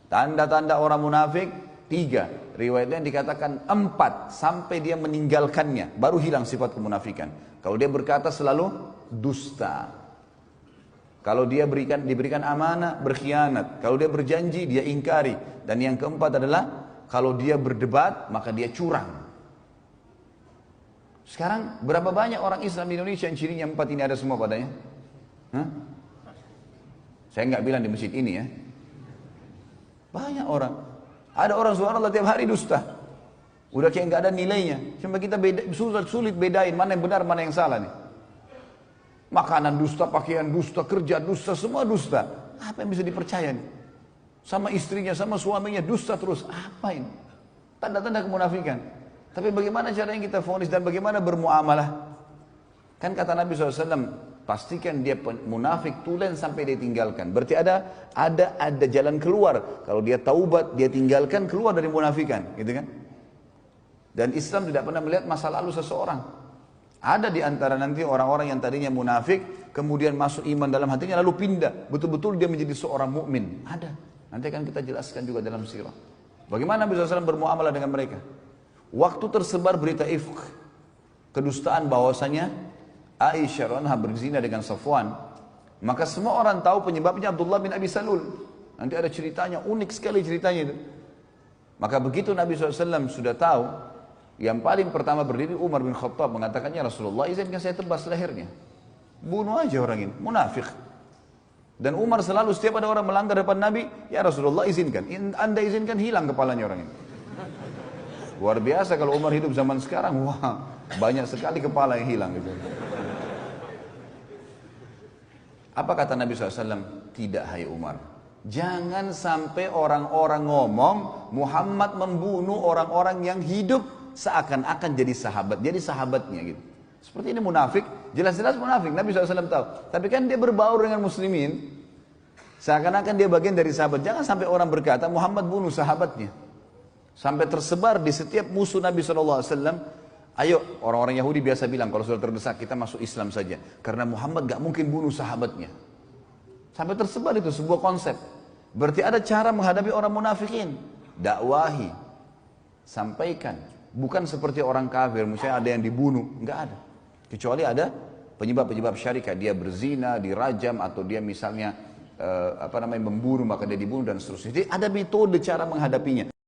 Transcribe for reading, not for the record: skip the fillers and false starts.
Tanda-tanda orang munafik 3. Riwayatnya dikatakan 4 sampai dia meninggalkannya baru hilang sifat kemunafikan. Kalau dia berkata selalu dusta. Kalau dia diberikan amanah, berkhianat. Kalau dia berjanji, dia ingkari. Dan yang keempat adalah kalau dia berdebat, maka dia curang. Sekarang berapa banyak orang Islam di Indonesia yang cirinya 4 ini ada semua padanya? Hah? Saya nggak bilang di masjid ini ya. Banyak orang. Ada orang subhanallah tiap hari dusta. Udah kayak nggak ada nilainya. Cuma kita sulit bedain mana yang benar, mana yang salah nih. Makanan dusta, pakaian dusta, kerja dusta, semua dusta. Apa yang bisa dipercaya nih? Sama istrinya, sama suaminya dusta terus. Apa ini? Tanda-tanda kemunafikan. Tapi bagaimana caranya kita vonis dan bagaimana bermuamalah? Kan kata Nabi SAW, pastikan dia munafik tulen sampai dia tinggalkan. Berarti ada jalan keluar. Kalau dia taubat, dia tinggalkan, keluar dari munafikan, gitu kan? Dan Islam tidak pernah melihat masa lalu seseorang. Ada di antara nanti orang-orang yang tadinya munafik, kemudian masuk iman dalam hatinya lalu pindah. Betul-betul dia menjadi seorang mukmin. Ada. Nanti akan kita jelaskan juga dalam sirah. Bagaimana Nabi SAW bermuamalah dengan mereka? Waktu tersebar berita ifk, kedustaan bahwasanya Aisyah radhiyallahu berzina dengan Safwan, maka semua orang tahu penyebabnya Abdullah bin Abi Salul. Nanti ada ceritanya, unik sekali ceritanya itu. Maka begitu Nabi SAW sudah tahu, yang paling pertama berdiri Umar bin Khattab mengatakannya, Rasulullah izinkan saya tebas lehernya. Bunuh aja orang ini, munafik. Dan Umar selalu setiap ada orang melanggar depan Nabi, ya Rasulullah izinkan. Anda izinkan hilang kepalanya orang ini. Luar biasa kalau Umar hidup zaman sekarang, wah banyak sekali kepala yang hilang gitu. Apa kata Nabi SAW? Tidak hai Umar. Jangan sampai orang-orang ngomong Muhammad membunuh orang-orang yang hidup seakan-akan jadi sahabatnya gitu. Seperti ini munafik, jelas-jelas munafik. Nabi SAW tahu. Tapi kan dia berbaur dengan muslimin, seakan-akan dia bagian dari sahabat. Jangan sampai orang berkata Muhammad bunuh sahabatnya. Sampai tersebar di setiap musuh Nabi SAW. Ayo, orang-orang Yahudi biasa bilang kalau sudah terdesak kita masuk Islam saja. Karena Muhammad gak mungkin bunuh sahabatnya. Sampai tersebar itu sebuah konsep. Berarti ada cara menghadapi orang munafikin. Dakwahi, sampaikan. Bukan seperti orang kafir, misalnya ada yang dibunuh. Enggak ada. Kecuali ada penyebab-penyebab syarikat. Dia berzina, dirajam, atau dia misalnya membunuh maka dia dibunuh dan seterusnya. Jadi ada metode cara menghadapinya.